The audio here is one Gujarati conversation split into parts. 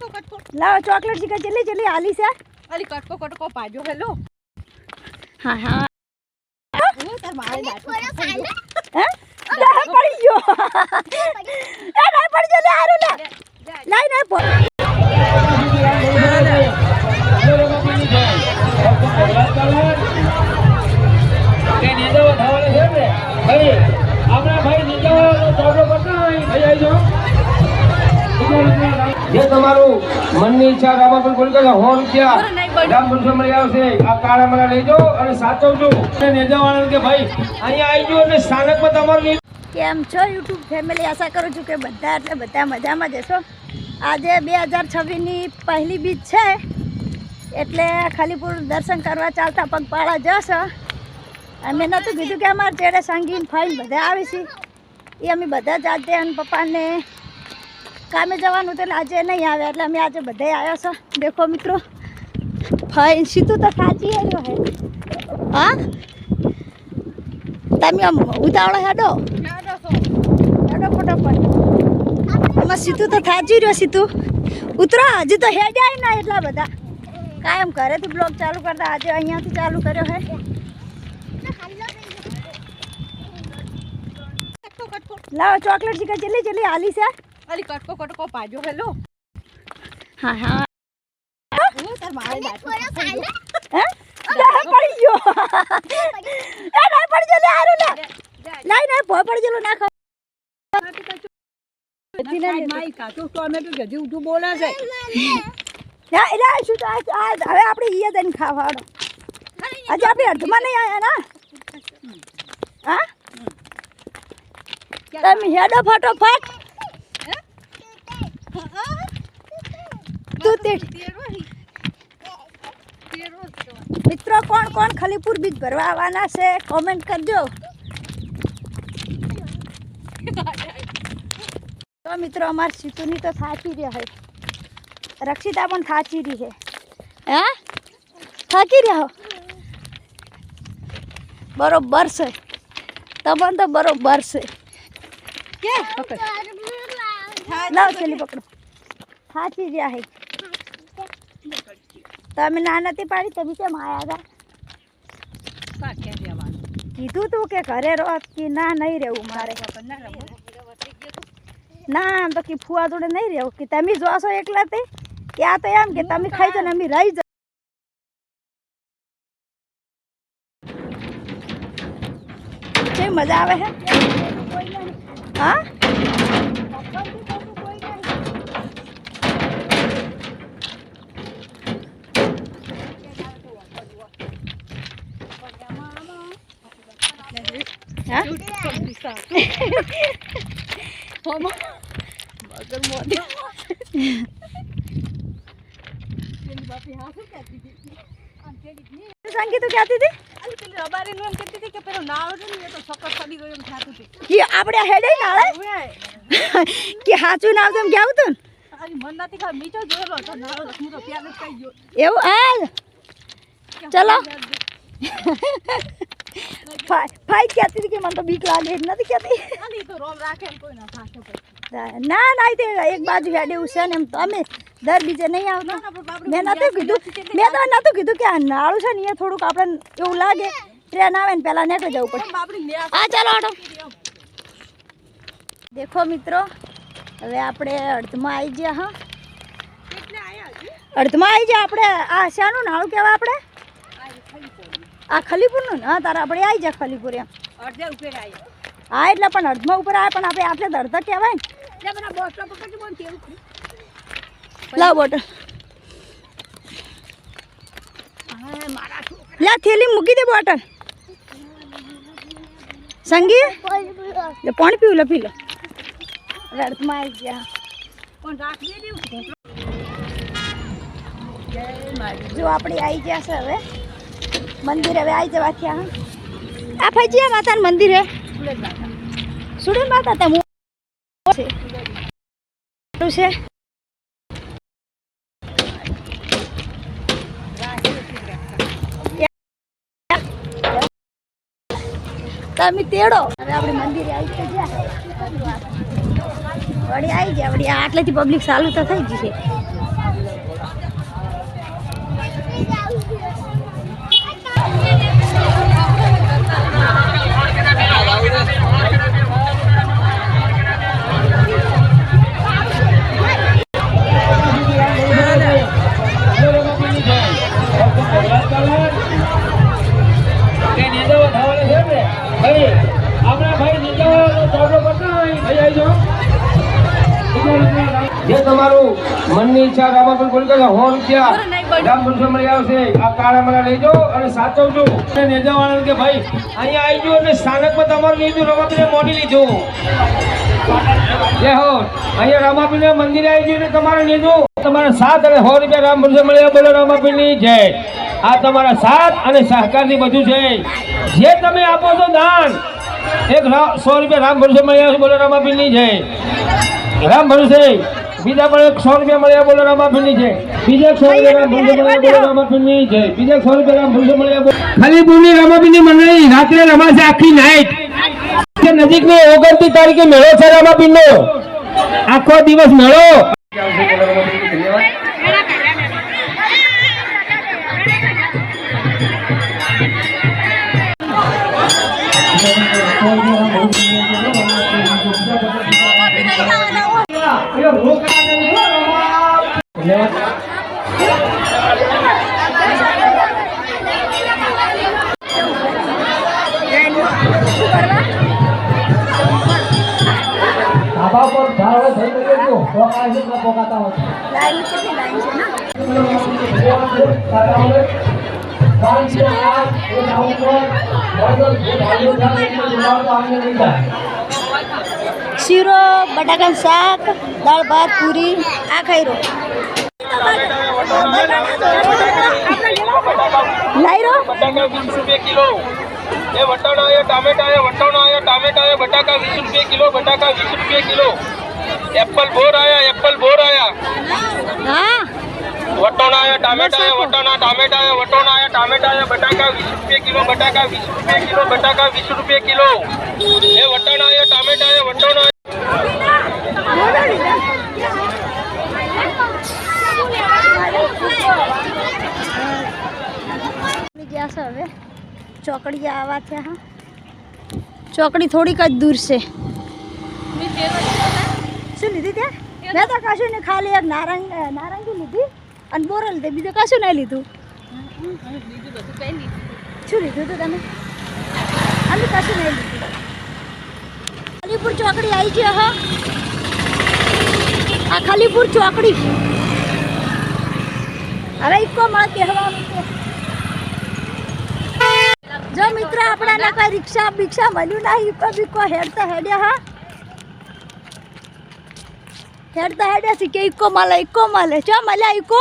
लाओ चॉकलेट सी चली चली आली से अरे कटको कटको पाजो हेलो हाँ हाँ वो तार मारे डाटो हैं नहीं पड़ी जो नहीं पड़ी जो ले आरू ले नहीं नहीं पड़ કે નીચે વધારે છે ને ભાઈ આપણા ભાઈ નીચે ચોપડો કરતા હોય ભાઈ આવી જાઓ જે તમારું મનની ઈચ્છા રામાપુર બોલ કે 100 રૂપિયા રામ પુરુષો મળી આવશે આ કાળા મને લઈ જાઓ અને સાચવજો અને નેજાવાળા કે ભાઈ અહીંયા આવી જાઓ એટલે સ્થાનકમાં તમારું કેમ છો યુટ્યુબ ફેમિલી આશા કરું છું કે બધા એટલે બધા મજામાં જ હશો આજે 2026 ની પહેલી બીજ છે એટલે ખલીપુર દર્શન કરવા ચાલતા પગપાળા જશો અમે નહોતું કીધું કે અમારે ચેડે સંગીન ફાઈન બધા આવે છે એ અમે બધા જ આજે અને પપ્પાને કામે જવાનું તો આજે નહીં આવે એટલે અમે આજે બધા આવ્યા છો દેખો મિત્રો ફાઈન સીધું તો સાચી આવ્યો હે હા તમે આમ ઉતાવળો હેડો હેડો ફટાફટ એમાં સીધું તો થાચી રહ્યો સીધું ઉતરો હજી તો હેડ્યા ના એટલા બધા કાયમ ઘરેથી બ્લોગ ચાલુ કરતા આજે અહીંયાથી ચાલુ કર્યો હે लाओ चॉकलेट सी चली चली आली से अरे कटको कटको पाजो हेलो हाँ हाँ वो तार मारे डाटो हैं नहीं पड़ी जो नहीं पड़ी जो ले आरू ले नहीं नहीं पड़ी जो ना खा માઈ કાચો ટોમેટો જજી ઉઠું બોલે છે ના એલા શું તો હવે આપણે ઈએ દઈને ખાવાનો આજે આપણે અડધમાં નહીં આયા ના હા તમે હેડો ફટાફટ તું તે મિત્રો કોણ કોણ ખલીપુર બીજ ભરવા આવવાના છે કોમેન્ટ કરજો તો મિત્રો અમારી સીતુની તો થાકી રહ્યા હે રક્ષિતા પણ થાકી રહી છે હે થાકી રહ્યા હો બરોબર છે તમને તો બરોબર છે કે લાવ ચલી પકડો થાકી રહ્યા હે તમે ના નથી પાડી તમે કેમ આયા હતા કીધું તું કે ઘરે રહો કે ના નહીં રહેવું મારે ના આમ તો કે ફુવા જોડે નહીં રહેવું કે તમે જોશો એકલા તે ત્યાં તો એમ કે તમે ખાઈ જાઓ ને અમે રહી જાઓ છે મજા આવે હે હા સંગીત કહેતી હતી રબારી નું એમ કહેતી હતી કે પેલો નાળો છે ને એ તો સકર સડી ગયો એમ થાતું હતું કે આપણે હેડે નાળે કે હાચું નાવ તેમ કેવું તું અરે મન નથી ખા મીઠો જોયેલો તો નાળો લખું તો પ્યાર જ કઈ ગયો એવું હાલ ચલો ફાઈ કહેતી હતી કે મને તો બીક લાગે નથી કહેતી આલી તો રોમ રાખે ને કોઈ ના થાકે પછી ના ના તે એક બાજુ હેડે છે ને એમ તો અમે દર બીજે નહીં આવતા મેં નતું કીધું મેં તો નતું કીધું કે આ નાળું છે ને એ થોડુંક આપણે એવું લાગે ટ્રેન આવે ને પહેલાં નીકળી જવું પડે હા ચાલો આટો દેખો મિત્રો હવે આપણે અડધમાં આવી ગયા હા અડધમાં આવી ગયા આપણે આ શાનું નાળું કહેવાય આપણે આ ખલીપુરનું ને હા તારા આપણે આવી જાય ખલીપુર એમ અડધે ઉપર આવ્યો હા એટલે પણ અડધમાં ઉપર આવે પણ આપણે આટલે અડધા કહેવાય ને બધા બોટલ પકડજો બોલ કેવું લાવ બોટલ લા થેલી મૂકી દે બોટલ સંગી લે પાણી પીવું લે પી લો રડમાં આવી ગયા પણ રાખી દેવું જો આપણે આવી ગયા છે હવે મંદિર હવે આવી જવા થયા આ ભાઈ માતાનું મંદિર હે સુડે માતા તમે છે તમે તેડો હવે આપણે મંદિરે આવી ગયા વળી આવી ગયા વળી આટલેથી પબ્લિક ચાલુ તો થઈ ગઈ છે મનની ઈચ્છા રામાપીર બોલી કે 100 રૂપિયા રામ ભરોસે મળી આવશે. આ કાળા મારા લેજો અને સાચવજો. અને નેજાવાળાને કે ભાઈ અહીંયા આવી ગયો એટલે સ્થાનકમાં તમારું લીધું રામાપીરને મોડી લીધું. જય હો. અહીંયા રામાપીરને મંદિરે આવી ગયું એટલે તમારે લીધું. તમારા 7 અને 100 રૂપિયા રામ ભરોસે મળી આવે. બોલો રામાપીરની જય. આ તમારા સાથ અને સહકારથી બધું છે. જે તમે આપો છો દાન, એક 100 રૂપિયા રામ ભરોસે મળી આવશે. બોલો રામાપીરની જય. રામ ભરોસે બીજા પણ 100 રૂપિયા મળ્યા. બોલો રામાપીરની જય. બીજા 100 રૂપિયા રામ ભરોસે મળ્યા. બોલો રામાપીરની જય. બીજા 100 રૂપિયા રામ ભરોસે મળ્યા. ખાલીપુરની રામાપીરની મંડળી રાત્રે રમાશે આખી નાઈટ. નજીકની 29 તારીખે મેળો છે રામાપીરનો. આખો દિવસ મેળો. લાઈન કેટલી લાઈન છે ને? શીરો, બટાકાનું શાક, દાળ ભાત, પૂરી, આ ખાઈ રહ્યો. લાઈ રહ્યો. બટાકા 20 રૂપિયા કિલો. એ વટાણા આયા, ટામેટા આયા, વટાણા આયા, ટામેટા આયા, બટાકા 20 રૂપિયા કિલો. બટાકા 20 રૂપિયા કિલો. એપલ બોર આયા, એપલ બોર આયા. હા, વટાણા આયા, ટામેટા આયા, વટાણા, ટામેટા આયા, વટાણા આયા, ટામેટા આયા, બટાકા 20 રૂપિયા કિલો. બટાકા 20 રૂપિયા કિલો. બટાકા 20 રૂપિયા કિલો. એ વટાણા આયા, ટામેટા આયા, વટાણા ગયા છે હવે ચોકડી આવા થયા. હા, ચોકડી થોડીક જ દૂર છે. શું લીધી ત્યાં? મેં તો કશું નહીં, ખાલી એક નારંગી લીધી અને બોરલ લીધી, બીજું કશું નહીં લીધું. શું લીધું હતું તમે? અમે કશું નહીં લીધું. ખાલીપુર ચોકડી આવી છે. હા, આ ખાલીપુર ચોકડી. હવે ઇકો મળે કહેવાનું છે. જો મિત્ર આપણાને કઈ રિક્ષા બિક્ષા મળ્યું ના, ઇકો બીકો હેડતા હેડ્યા. હા, હેડતા હેડ્યા છે કે ઇકો મળે, ઇકો મળે. ચો મળ્યા ઇકો?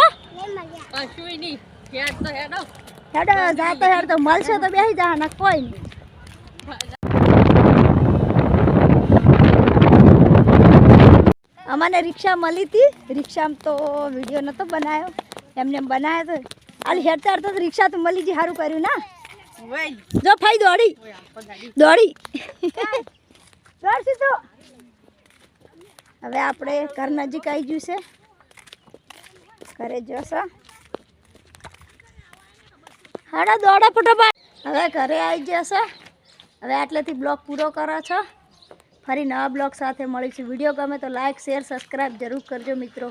હેડો જાતો હેડતો મળશે તો બેસી જા ના, કોઈ નહીં. અમાને રિક્ષા મળી હતી. રિક્ષામાં તો વિડીયો નહોતો બનાવ્યો, એમને એમ બનાવ્યો તો આલી હેડતા હેડતા રિક્ષા તો મળી ગઈ. સારું કર્યું ના. જો ફાઈ દોડી દોડી દોડશી તો. હવે આપણે ઘર નજીક આવી ગયું છે. ઘરે જશો હાડા દોડા ફટાફટ. હવે ઘરે આવી જશો. હવે આટલેથી બ્લોગ પૂરો કરો છો. ફરી નવા બ્લોગ સાથે મળીશું. વિડીયો ગમે તો લાઈક, શેર, સબસ્ક્રાઈબ જરૂર કરજો મિત્રો.